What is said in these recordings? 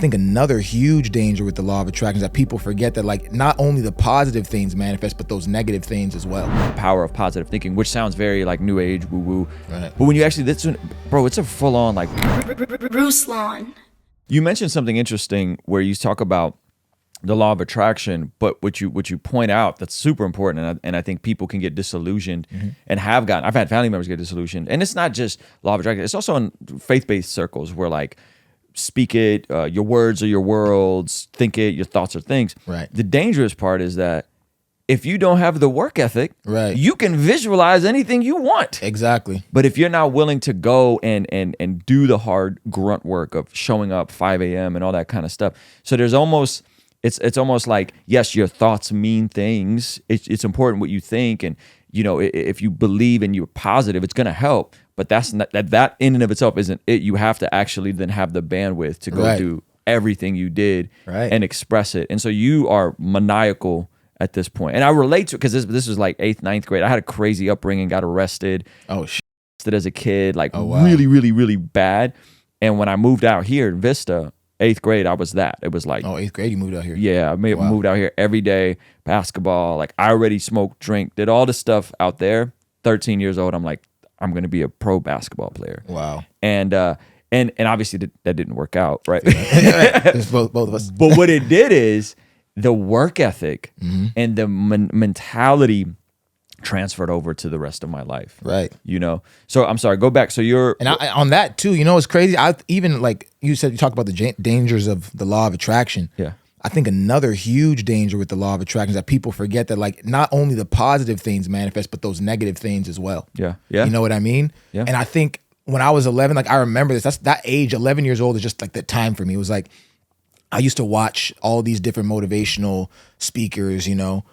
think another huge danger with the law of attraction is that people forget that like not only the positive things manifest, but those negative things as well. Power of positive thinking, which sounds very like new age woo woo. Right. But when you actually, bro, it's a full on like. Ruslan. You mentioned something interesting where you talk about the law of attraction, but what you point out that's super important, and I think people can get disillusioned and have gotten. I've had family members get disillusioned, and it's not just law of attraction. It's also in faith-based circles where like speak it, your words are your worlds, think it, your thoughts are things. Right. The dangerous part is that if you don't have the work ethic, right, you can visualize anything you want. Exactly. But if you're not willing to go and do the hard grunt work of showing up 5 a.m. and all that kind of stuff, so there's almost. It's almost like, yes, your thoughts mean things. It's important what you think, and you know, if you believe and you're positive, it's gonna help. But that's not that in and of itself isn't it. You have to actually then have the bandwidth to go do everything you did and express it. And so you are maniacal at this point. And I relate to it because this was like 8th, 9th grade. I had a crazy upbringing, got arrested. Oh shit. As a kid, like really, really, really bad. And when I moved out here in Vista, 8th grade, I was that. It was like, 8th grade, you moved out here. Yeah, I moved out here every day, basketball. Like I already smoked, drank, did all the stuff out there. 13 years old, I'm like, I'm going to be a pro basketball player. Wow. And obviously that didn't work out, right? It's both of us. But what it did is the work ethic and the mentality transferred over to the rest of my life. Right. You know? So I'm sorry, go back. So you're... And on that too, you know, it's crazy. I even like you said, you talked about the dangers of the law of attraction. Yeah. I think another huge danger with the law of attraction is that people forget that like not only the positive things manifest, but those negative things as well. Yeah. Yeah. You know what I mean? Yeah. And I think when I was 11, like I remember this, that age, 11 years old is just like the time for me. It was like, I used to watch all these different motivational speakers, you know,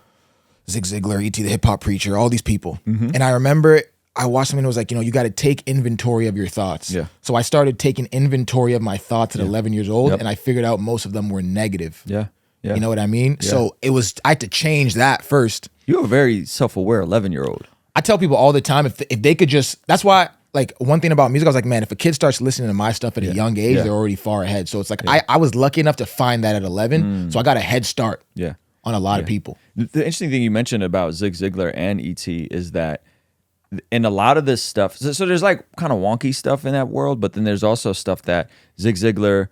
Zig Ziglar, E.T. the hip hop preacher, all these people. And I remember I watched something that was like, you know, you got to take inventory of your thoughts. Yeah. So I started taking inventory of my thoughts at 11 years old, and I figured out most of them were negative. Yeah. Yeah. You know what I mean? Yeah. So I had to change that first. You're a very self-aware 11-year-old. I tell people all the time, if they could just, that's why, like one thing about music, I was like, man, if a kid starts listening to my stuff at a young age, they're already far ahead. So it's like, I was lucky enough to find that at 11. So I got a head start on a lot of people. The interesting thing you mentioned about Zig Ziglar and E.T. is that in a lot of this stuff, so there's like kind of wonky stuff in that world, but then there's also stuff that Zig Ziglar,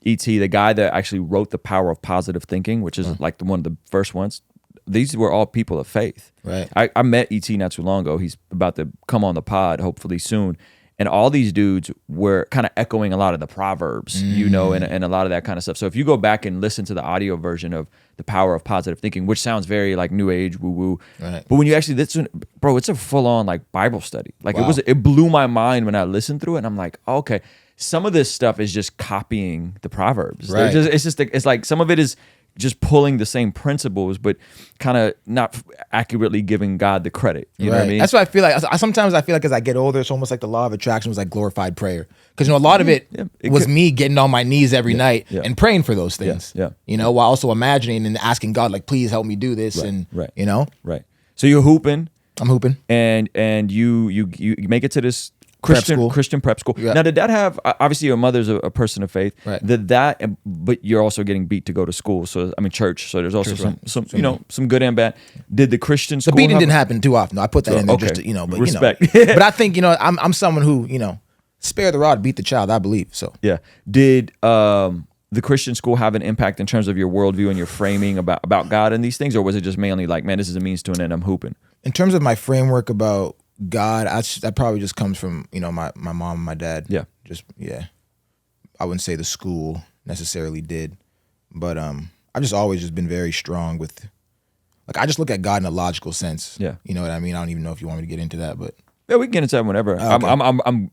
E.T., the guy that actually wrote The Power of Positive Thinking, which is like one of the first ones, these were all people of faith. Right. I met E.T. not too long ago. He's about to come on the pod, hopefully soon. And all these dudes were kind of echoing a lot of the Proverbs, you know, and a lot of that kind of stuff. So if you go back and listen to the audio version of The Power of Positive Thinking, which sounds very like new age, woo woo. Right. But when you actually listen, bro, it's a full on like Bible study. Like it blew my mind when I listened through it. And I'm like, oh, okay, some of this stuff is just copying the Proverbs. Right. It's like some of it is just pulling the same principles, but kind of not accurately giving God the credit. You know what I mean? That's what I feel like. Sometimes I feel like as I get older, it's almost like the law of attraction was like glorified prayer. Because, you know, a lot of it was me getting on my knees every night and praying for those things. Yeah. You know, while also imagining and asking God, like, please help me do this. And, you know? Right. So you're hooping. I'm hooping. And you make it to this Christian prep school. Yeah. Now, did that have, obviously your mother's a person of faith. Right. But you're also getting beat to go to school. So, I mean, church. So there's also some you know, some good and bad. Did the Christian school? The beating didn't happen too often. I put that in there just to, you know, but respect. You know. But I think, you know, I'm someone who, you know, spare the rod, beat the child, I believe. So. Yeah. Did the Christian school have an impact in terms of your worldview and your framing about God and these things? Or was it just mainly like, man, this is a means to an end, I'm hooping? In terms of my framework about God, that probably just comes from, you know, my mom and my dad. Yeah. I wouldn't say the school necessarily did, but I've just always just been very strong with, like, I just look at God in a logical sense. Yeah. You know what I mean? I don't even know if you want me to get into that, but yeah, we can get into that whenever. Okay.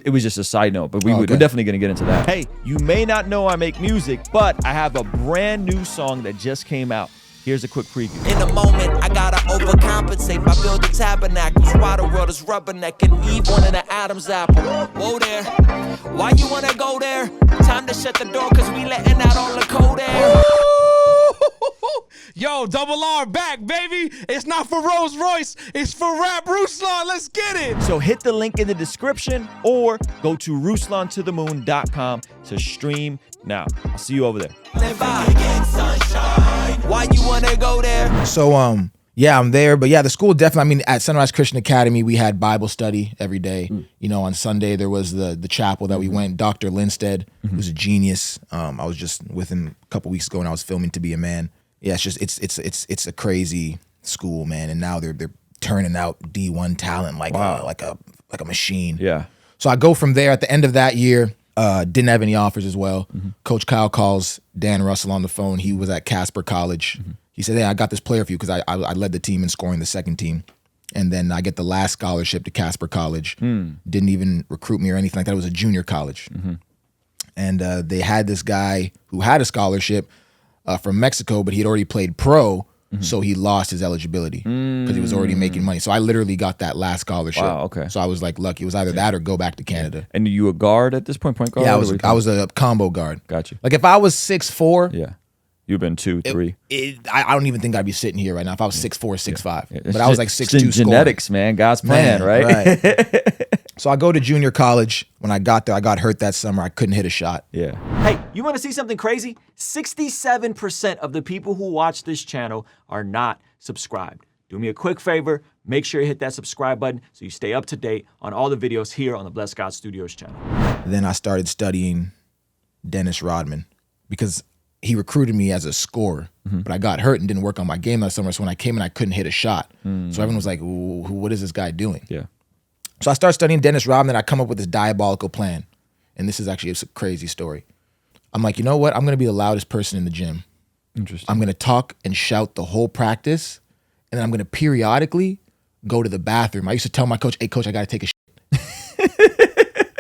It was just a side note, but we're definitely going to get into that. Hey, you may not know I make music, but I have a brand new song that just came out. Here's a quick preview. In a moment, I gotta overcompensate by building tabernacles while the world is rubbernecking. Eve wanted an Adam's apple. Whoa there. Why you wanna go there? Time to shut the door, cause we letting out all the cold air. Yo, Double R back, baby. It's not for Rolls Royce, it's for Rap Ruslan. Let's get it. So hit the link in the description or go to RuslanToTheMoon.com to stream, now. I'll see you over there. Why you wanna go there? So yeah, I'm there, but yeah, the school definitely. I mean, at Sunrise Christian Academy, we had Bible study every day. You know, on Sunday there was the chapel that we went. Dr. Linstead, who's a genius. I was just with him a couple weeks ago when I was filming To Be a Man. Yeah, it's just it's a crazy school, man. And now they're turning out D1 talent like a machine. Yeah. So I go from there. At the end of that year, didn't have any offers as well. Coach Kyle calls Dan Russell on the phone. He was at Casper College. He said, hey, I got this player for you, because I led the team in scoring the second team. And then I get the last scholarship to Casper College. Didn't even recruit me or anything like that. It was a junior college. And they had this guy who had a scholarship from Mexico, but he had already played pro, so he lost his eligibility because he was already making money. So I literally got that last scholarship. Wow, okay. So I was like lucky. It was either that or go back to Canada. And you a guard at this point, point guard? Yeah, I was a combo guard. Got you. Like if I was 6'4", Yeah. You've been 2, 3. I don't even think I'd be sitting here right now if I was 6'4", 6'5". Yeah. But I was like 6'2". Genetics, man. God's plan, right? So I go to junior college. When I got there, I got hurt that summer. I couldn't hit a shot. Yeah. Hey, you want to see something crazy? 67% of the people who watch this channel are not subscribed. Do me a quick favor, make sure you hit that subscribe button so you stay up to date on all the videos here on the Blessed God Studios channel. Then I started studying Dennis Rodman because he recruited me as a scorer, but I got hurt and didn't work on my game that summer. So when I came in, I couldn't hit a shot. So everyone was like, what is this guy doing? Yeah. So I start studying Dennis Rodman, and I come up with this diabolical plan. And this is actually a crazy story. I'm like, you know what? I'm going to be the loudest person in the gym. Interesting. I'm going to talk and shout the whole practice, and then I'm going to periodically go to the bathroom. I used to tell my coach, hey, coach, I got to take a shit.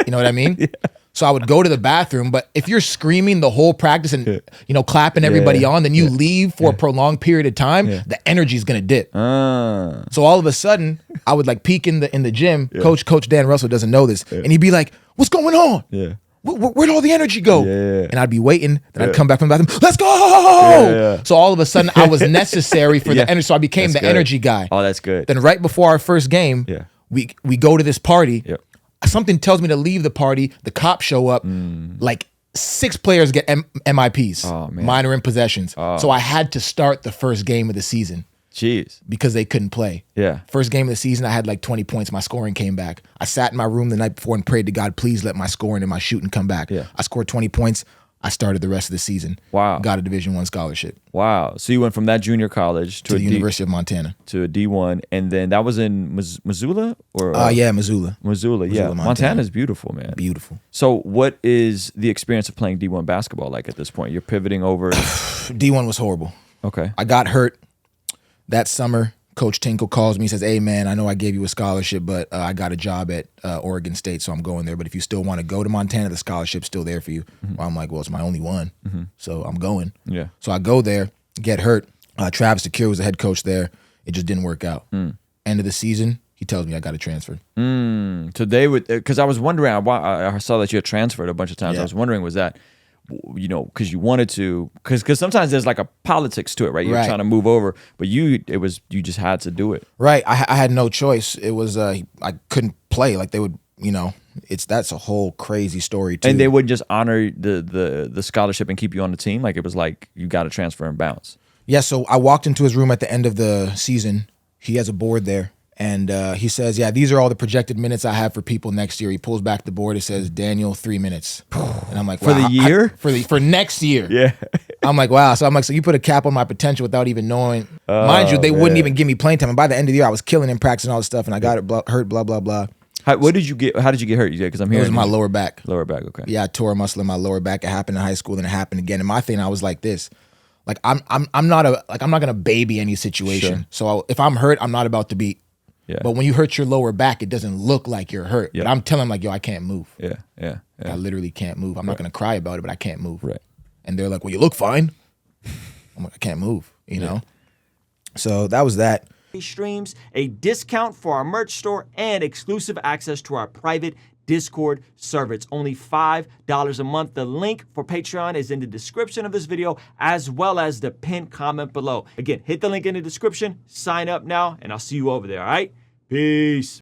You know what I mean? Yeah. So I would go to the bathroom, but if you're screaming the whole practice and clapping everybody on, then you leave for a prolonged period of time, the energy is gonna dip. So all of a sudden, I would like peek in the gym. Coach Dan Russell doesn't know this, and he'd be like, "What's going on? Yeah. Where'd all the energy go?" Yeah. And I'd be waiting. Then I'd come back from the bathroom. Let's go! So all of a sudden, I was necessary for the energy. So I became the energy guy. Oh, that's good. Then right before our first game, we go to this party. Yep. Something tells me to leave the party. The cops show up. Like 6 players get MIPs, minor in possessions. So I had to start the first game of the season. Jeez. Because they couldn't play. Yeah. First game of the season, I had like 20 points. My scoring came back. I sat in my room the night before and prayed to God, please let my scoring and my shooting come back. Yeah. I scored 20 points. I started the rest of the season. Wow. Got a Division I scholarship. Wow. So you went from that junior college to the University of Montana. To a D1. And then that was in Missoula? Or yeah, Missoula. Missoula, yeah. Montana's beautiful, man. Beautiful. So what is the experience of playing D1 basketball like at this point? You're pivoting over. D1 was horrible. Okay. I got hurt that summer. Coach Tinkle calls me, says, hey, man, I know I gave you a scholarship, but I got a job at Oregon State, so I'm going there. But if you still want to go to Montana, the scholarship's still there for you. Well, I'm like, well, it's my only one, so I'm going. Yeah. So I go there, get hurt. Travis DeCure was the head coach there. It just didn't work out. End of the season, he tells me I got to transfer. So they would, because I was wondering, I saw that you had transferred a bunch of times. Yeah. I was wondering, was that, because you wanted to, because sometimes there's like a politics to it, right? You're trying to move over, but you just had to do it. Right. I had no choice. It was, I couldn't play. Like they would, that's a whole crazy story too. And they would just honor the scholarship and keep you on the team? Like it was like, you got to transfer and bounce. Yeah, so I walked into his room at the end of the season. He has a board there. And he says, yeah, these are all the projected minutes I have for people next year. He pulls back the board. It says, Daniel, 3 minutes. And I'm like, wow. For the year? For next year. Yeah. I'm like, wow. So I'm like, so you put a cap on my potential without even knowing. Mind you, they wouldn't even give me playing time. And by the end of the year, I was killing in practice and all this stuff. And I got hurt, blah, blah, blah. How did you get hurt? Because I'm hearing it was my lower back. Lower back, okay. Yeah, I tore a muscle in my lower back. It happened in high school, then it happened again. And my thing, I was like this. Like I'm not gonna baby any situation. Sure. So if I'm hurt, I'm not about to be. Yeah. But when you hurt your lower back, it doesn't look like you're hurt. Yep. But I'm telling them like, yo, I can't move. Yeah. I literally can't move. I'm not gonna cry about it, but I can't move. Right. And they're like, well, you look fine. I'm like, I can't move. You know. So that was that. Streams, a discount for our merch store, and exclusive access to our private Discord server. It's only $5 a month. The link for Patreon is in the description of this video, as well as the pinned comment below. Again, hit the link in the description, sign up now, and I'll see you over there, all right? Peace.